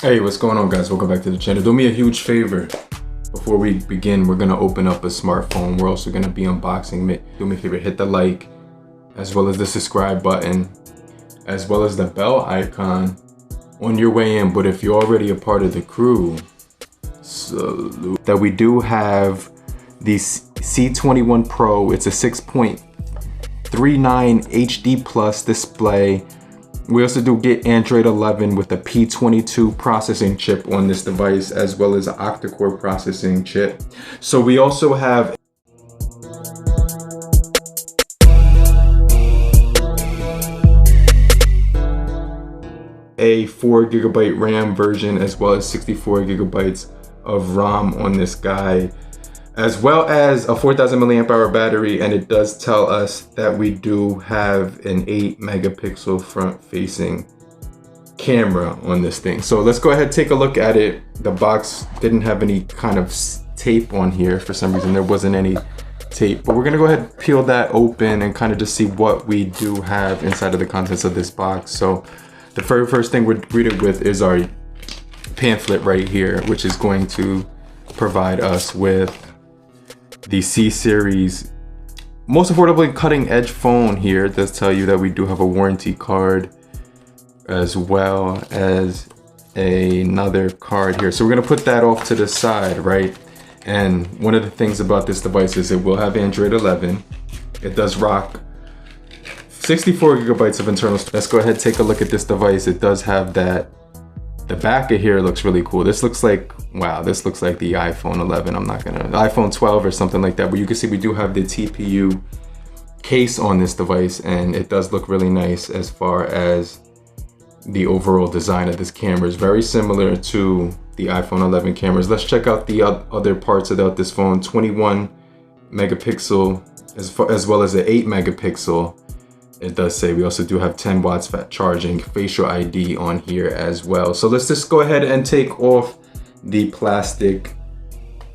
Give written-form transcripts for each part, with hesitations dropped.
Hey, what's going on, guys? Welcome back to the channel. Do me a huge favor. Before we begin, we're gonna open up a smartphone. We're also gonna be unboxing it. Do me a favor, hit the like, as well as the subscribe button, as well as the bell icon on your way in. But if you're already a part of the crew, salute. That we do have the C21 Pro. It's a 6.39 HD plus display. We also do get Android 11 with a P22 processing chip on this device, as well as an Octa Core processing chip. So we also have a 4GB RAM version, as well as 64GB of ROM on this guy, as well as a 4000 mAh battery. And it does tell us that we do have an 8-megapixel front facing camera on this thing. So let's go ahead and take a look at it. The box didn't have any kind of tape on here. For some reason there wasn't any tape, but we're gonna go ahead and peel that open and kind of just see what we do have inside of the contents of this box. So the very first thing we're greeted with is our pamphlet right here, which is going to provide us with the C-Series most affordably cutting edge phone here. It does tell you that we do have a warranty card, as well as another card here. So we're gonna put that off to the side, right? And one of the things about this device is it will have Android 11. It does rock 64GB of internal storage. Let's go ahead and take a look at this device. It does have that. The back of here looks really cool. This looks like, wow, this looks like the iPhone 11. iPhone 12 or something like that. But you can see we do have the TPU case on this device, and it does look really nice as far as the overall design of this camera. Is very similar to the iPhone 11 cameras. Let's check out the other parts about this phone. 21 megapixel as well as an 8 megapixel. It does say we also do have 10 watts fast charging, facial ID on here as well. So let's just go ahead and take off the plastic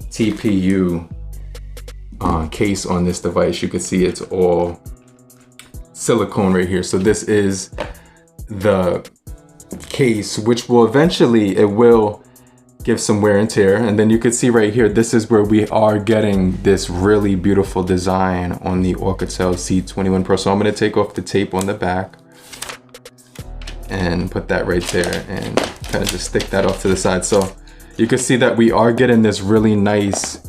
TPU case on this device. You can see it's all silicone right here. So this is the case, which will eventually, it will give some wear and tear. And then you can see right here, this is where we are getting this really beautiful design on the OUKITEL C21 Pro. So I'm gonna take off the tape on the back and put that right there and kind of just stick that off to the side. So you can see that we are getting this really nice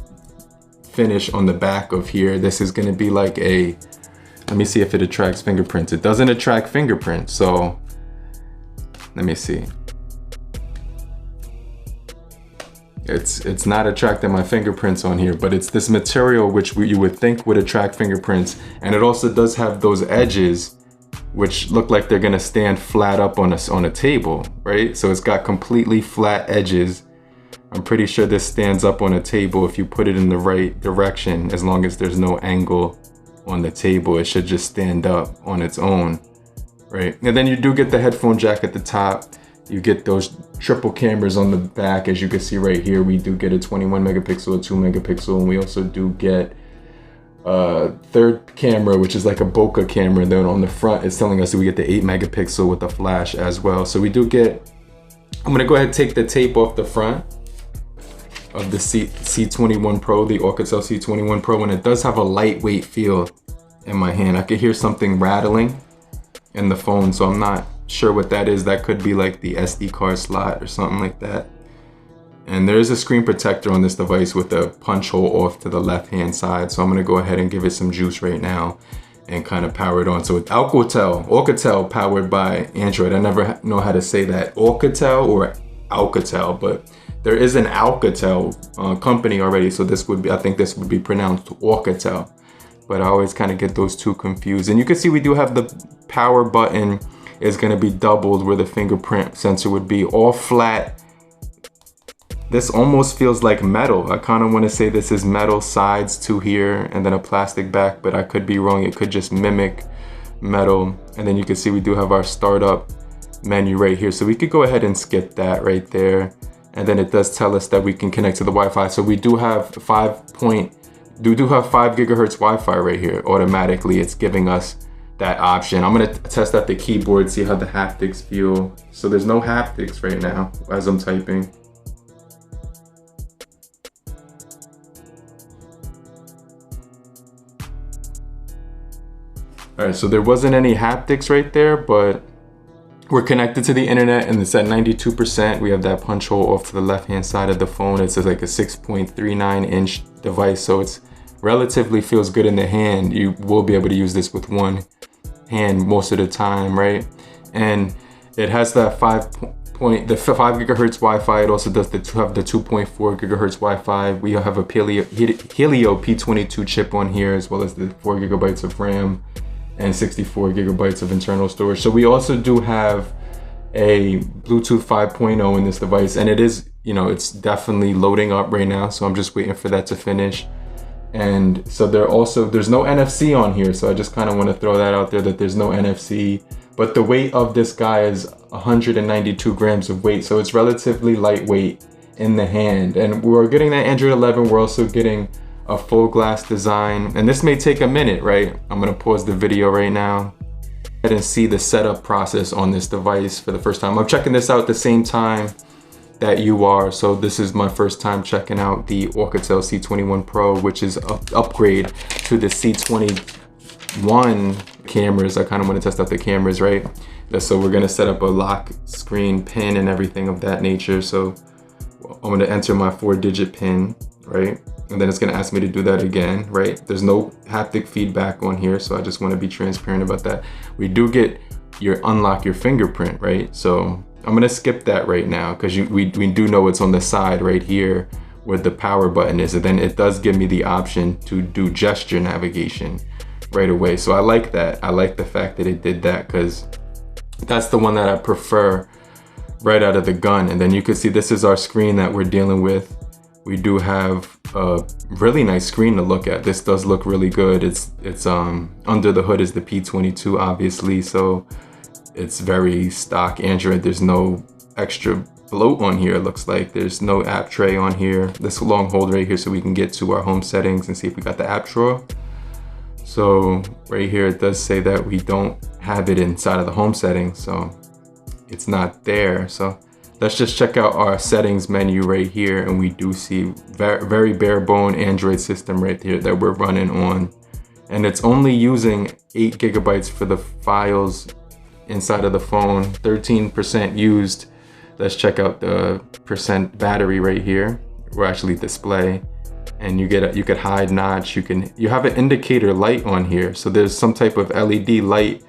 finish on the back of here. This is gonna be like a, let me see if it attracts fingerprints. It doesn't attract fingerprints, so let me see. It's not attracting my fingerprints on here, but it's this material which you would think would attract fingerprints. And it also does have those edges which look like they're gonna stand flat up on a table, right? So it's got completely flat edges. I'm pretty sure this stands up on a table if you put it in the right direction. As long as there's no angle on the table, it should just stand up on its own, right? And then you do get the headphone jack at the top. You get those triple cameras on the back. As you can see right here, we do get a 21 megapixel, a 2 megapixel, and we also do get a third camera, which is like a bokeh camera. And then on the front, it's telling us that we get the 8 megapixel with the flash as well. So we do get, I'm gonna go ahead and take the tape off the front of the C21 Pro, the OUKITEL C21 Pro, and it does have a lightweight feel in my hand. I could hear something rattling in the phone, so I'm not sure what that is. That could be like the SD card slot or something like that. And there is a screen protector on this device with a punch hole off to the left hand side. So I'm gonna go ahead and give it some juice right now and kind of power it on. So it's OUKITEL powered by Android. I never know how to say that, OUKITEL or OUKITEL, but there is an OUKITEL company already. So this would be, I think this would be pronounced OUKITEL, but I always kind of get those two confused. And you can see we do have the power button is going to be doubled where the fingerprint sensor would be, all flat. This almost feels like metal. I kind of want to say this is metal sides to here and then a plastic back, but I could be wrong. It could just mimic metal. And then you can see we do have our startup menu right here. So we could go ahead and skip that right there. And then it does tell us that we can connect to the Wi-Fi. So we do have 5 gigahertz Wi-Fi right here. Automatically, it's giving us that option. I'm gonna test out the keyboard, see how the haptics feel. So there's no haptics right now as I'm typing. All right, so there wasn't any haptics right there, but we're connected to the internet and it's at 92%. We have that punch hole off to the left-hand side of the phone. It's like a 6.39 inch device, so it's relatively feels good in the hand. You will be able to use this with one hand most of the time, right? And it has that 5 gigahertz Wi-Fi. It also does have the 2.4 gigahertz Wi-Fi. We have a Helio P22 chip on here, as well as the 4 gigabytes of RAM and 64 gigabytes of internal storage. So we also do have a Bluetooth 5.0 in this device, and it is, you know, it's definitely loading up right now. So I'm just waiting for that to finish. And so there's no NFC on here. So I just kind of want to throw that out there, that there's no NFC, but the weight of this guy is 192 grams of weight. So it's relatively lightweight in the hand. And we're getting that Android 11. We're also getting a full glass design, and this may take a minute, right? I'm gonna pause the video right now and see the setup process on this device for the first time. I'm checking this out at the same time that you are. So this is my first time checking out the OUKITEL C21 Pro, which is an upgrade to the C21 cameras. I kind of want to test out the cameras, right? So we're gonna set up a lock screen pin and everything of that nature. So I'm gonna enter my 4-digit pin, right? And then it's gonna ask me to do that again, right? There's no haptic feedback on here, so I just wanna be transparent about that. We do get unlock your fingerprint, right? So I'm gonna skip that right now, because we do know it's on the side right here where the power button is, and then it does give me the option to do gesture navigation right away. So I like that. I like the fact that it did that, because that's the one that I prefer right out of the gun. And then you can see this is our screen that we're dealing with. We do have a really nice screen to look at. This does look really good. It's under the hood is the P22, obviously, so it's very stock Android. There's no extra bloat on here. It looks like there's no app tray on here. This long hold right here, so we can get to our home settings and see if we got the app drawer. So right here it does say that we don't have it inside of the home settings, so it's not there. So let's just check out our settings menu right here, and we do see very bare bone Android system right here that we're running on. And it's only using 8 gigabytes for the files inside of the phone, 13% used. Let's check out the percent battery right here. We're actually display, and you could hide notch. You have an indicator light on here. So there's some type of LED light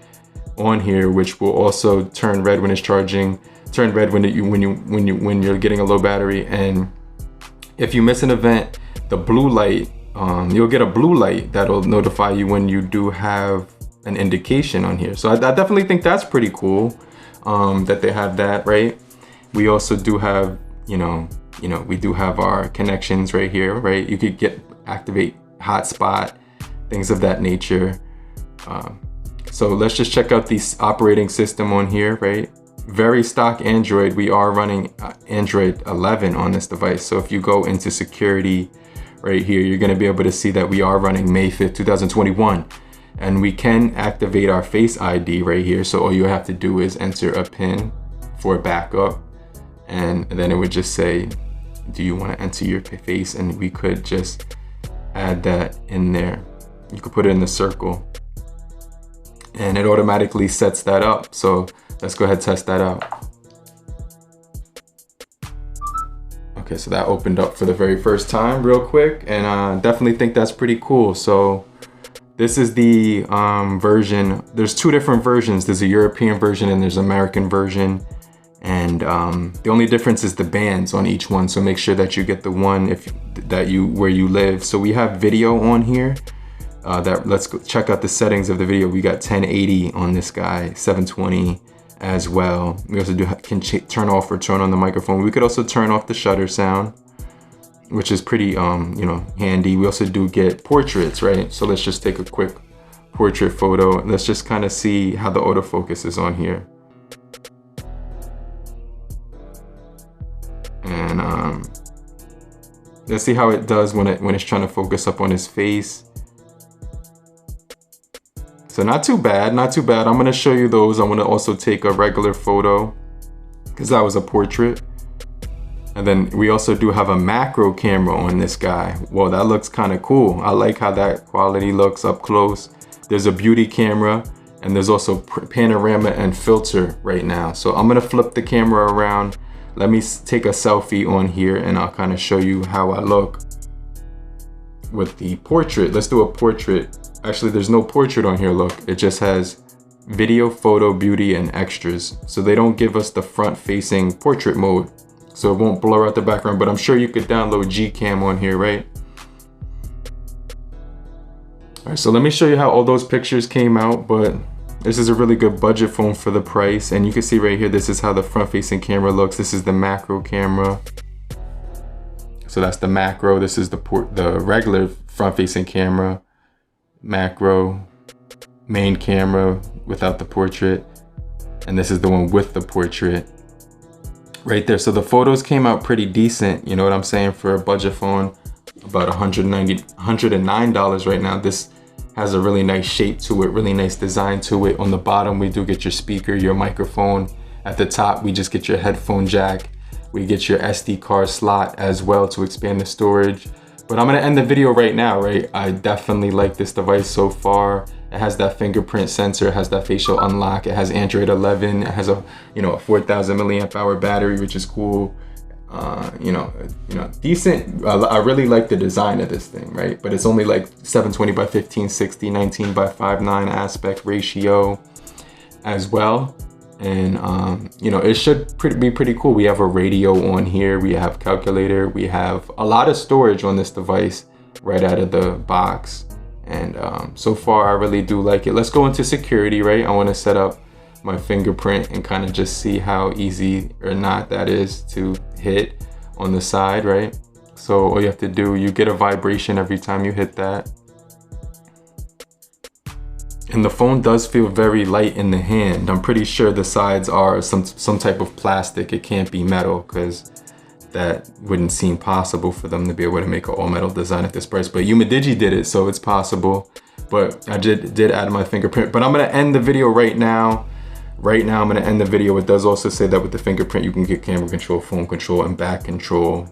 on here, which will also turn red when it's charging, turn red when you're getting a low battery. And if you miss an event, the blue light, you'll get a blue light that'll notify you when you do have an indication on here. So I definitely think that's pretty cool, that they have that, right? We also do have, we do have our connections right here, right? You could activate hotspot, things of that nature. So let's just check out the operating system on here, right? Very stock Android. We are running Android 11 on this device. So if you go into security right here, you're gonna be able to see that we are running May 5th, 2021. And we can activate our Face ID right here. So all you have to do is enter a PIN for backup. And then it would just say, do you want to enter your face? And we could just add that in there. You could put it in the circle, and it automatically sets that up. So let's go ahead and test that out. Okay, so that opened up for the very first time real quick, and I definitely think that's pretty cool. So this is the version. There's two different versions. There's a European version and there's an American version. And the only difference is the bands on each one. So make sure that you get the one where you live. So we have video on here. Let's go check out the settings of the video. We got 1080 on this guy, 720 as well. We also can turn off or turn on the microphone. We could also turn off the shutter sound, which is pretty handy. We also do get portraits, right? So let's just take a quick portrait photo. Let's just kind of see how the autofocus is on here. And let's see how it does when it's trying to focus up on his face. So not too bad, not too bad. I'm gonna show you those. I'm gonna also take a regular photo because that was a portrait. And then we also do have a macro camera on this guy. Whoa, that looks kind of cool. I like how that quality looks up close. There's a beauty camera and there's also panorama and filter right now. So I'm gonna flip the camera around. Let me take a selfie on here and I'll kind of show you how I look with the portrait. Let's do a portrait. Actually, there's no portrait on here, look. It just has video, photo, beauty, and extras. So they don't give us the front-facing portrait mode. So it won't blur out the background, but I'm sure you could download Gcam on here, right? All right, so let me show you how all those pictures came out, but this is a really good budget phone for the price. And you can see right here, this is how the front-facing camera looks. This is the macro camera. So that's the macro. This is the regular front-facing camera, macro, main camera without the portrait. And this is the one with the portrait. Right there. So the photos came out pretty decent, you know what I'm saying, for a budget phone, about $109 right now. This has a really nice shape to it, really nice design to it. On the bottom, we do get your speaker, your microphone. At the top, we just get your headphone jack. We get your SD card slot as well to expand the storage. But I'm gonna end the video right now, right? I definitely like this device so far. It has that fingerprint sensor, it has that facial unlock, it has Android 11, it has a 4,000 milliamp hour battery, which is cool. Decent. I really like the design of this thing, right? But it's only like 720 by 1560, 19 by 5.9 aspect ratio as well. And it should be pretty cool. We have a radio on here, we have calculator, we have a lot of storage on this device right out of the box. And so far I really do like it. Let's go into security, right? I want to set up my fingerprint and kind of just see how easy or not that is to hit on the side, right? So all you have to do, you get a vibration every time you hit that. And the phone does feel very light in the hand. I'm pretty sure the sides are some type of plastic. It can't be metal because that wouldn't seem possible for them to be able to make an all metal design at this price. But Umidigi did it, so it's possible. But I did add my fingerprint. But I'm gonna end the video right now. Right now, I'm gonna end the video. It does also say that with the fingerprint, you can get camera control, phone control, and back control.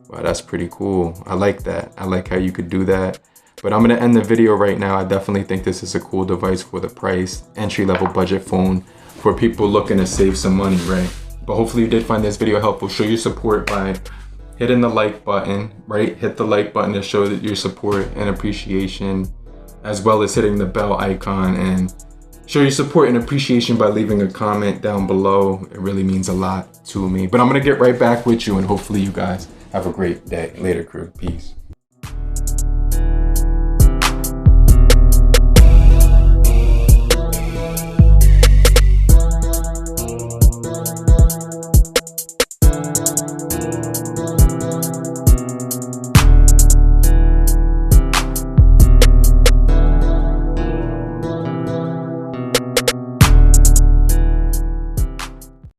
Wow, that's pretty cool. I like that. I like how you could do that. But I'm gonna end the video right now. I definitely think this is a cool device for the price. Entry-level budget phone for people looking to save some money, right? But hopefully you did find this video helpful. Show your support by hitting the like button, right? Hit the like button to show that your support and appreciation, as well as hitting the bell icon, and show your support and appreciation by leaving a comment down below. It really means a lot to me. But I'm gonna get right back with you, and hopefully you guys have a great day. Later, crew. Peace.